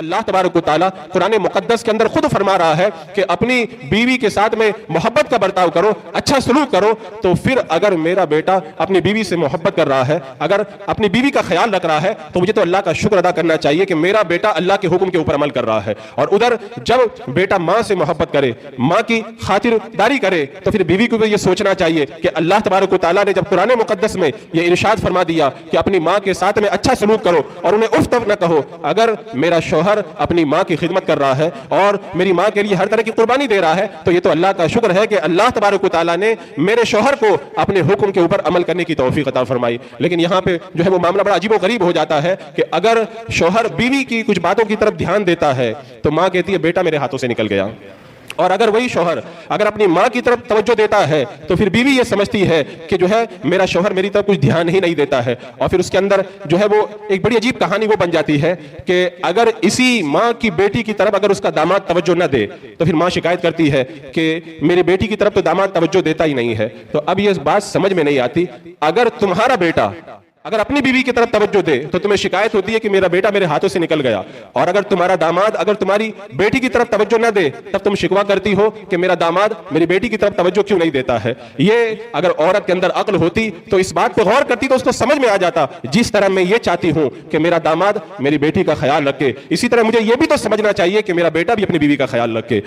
اللہ تبارک و تعالیٰ قرآن مقدس کے اندر خود فرما رہا ہے کہ اپنی بیوی کے ساتھ میں محبت کا برتاؤ کرو، اچھا سلوک کرو. تو پھر اگر میرا بیٹا اپنی بیوی سے محبت کر رہا ہے، اگر اپنی بیوی کا خیال رکھ رہا ہے، تو مجھے تو اللہ کا شکر ادا کرنا چاہیے کہ میرا بیٹا اللہ کے حکم کے اوپر عمل کر رہا ہے. اور ادھر جب بیٹا ماں سے محبت کرے، ماں کی خاطر داری کرے، تو پھر بیوی کو بھی یہ سوچنا چاہیے کہ اللہ تبارک و تعالیٰ نے جب قرآن مقدس میں یہ ارشاد فرما دیا کہ اپنی ماں کے ساتھ میں اچھا سلوک کرو اور انہیں اف تک نہ کہو، اگر میرا شوہر اپنی ماں کی خدمت کر رہا ہے اور میری ماں کے لیے ہر طرح کی قربانی دے رہا ہے، تو یہ تو اللہ کا شکر ہے کہ اللہ تبارک و تعالیٰ نے میرے شوہر کو اپنے حکم کے اوپر عمل کرنے کی توفیق عطا فرمائی. لیکن یہاں پہ جو ہے وہ معاملہ بڑا عجیب و غریب ہو جاتا ہے کہ اگر شوہر بیوی کی کچھ باتوں کی طرف دھیان دیتا ہے تو ماں کہتی ہے بیٹا میرے ہاتھوں سے نکل گیا. اور اگر وہی شوہر اگر اپنی ماں کی طرف توجہ دیتا ہے تو پھر بیوی یہ سمجھتی ہے کہ جو ہے میرا شوہر میری طرف کچھ دھیان ہی نہیں دیتا ہے. اور پھر اس کے اندر جو ہے وہ ایک بڑی عجیب کہانی وہ بن جاتی ہے کہ اگر اسی ماں کی بیٹی کی طرف اگر اس کا داماد توجہ نہ دے تو پھر ماں شکایت کرتی ہے کہ میری بیٹی کی طرف تو داماد توجہ دیتا ہی نہیں ہے. تو اب یہ بات سمجھ میں نہیں آتی، اگر تمہارا بیٹا اگر اپنی بیوی کی طرف توجہ دے تو تمہیں شکایت ہوتی ہے کہ میرا بیٹا میرے ہاتھوں سے نکل گیا، اور اگر تمہارا داماد اگر تمہاری بیٹی کی طرف توجہ نہ دے تب تم شکوہ کرتی ہو کہ میرا داماد میری بیٹی کی طرف توجہ کیوں نہیں دیتا ہے. یہ اگر عورت کے اندر عقل ہوتی تو اس بات پہ غور کرتی تو اس کو سمجھ میں آ جاتا جس طرح میں یہ چاہتی ہوں کہ میرا داماد میری بیٹی کا خیال رکھے، اسی طرح مجھے یہ بھی تو سمجھنا چاہیے کہ میرا بیٹا بھی اپنی بیوی کا خیال رکھے.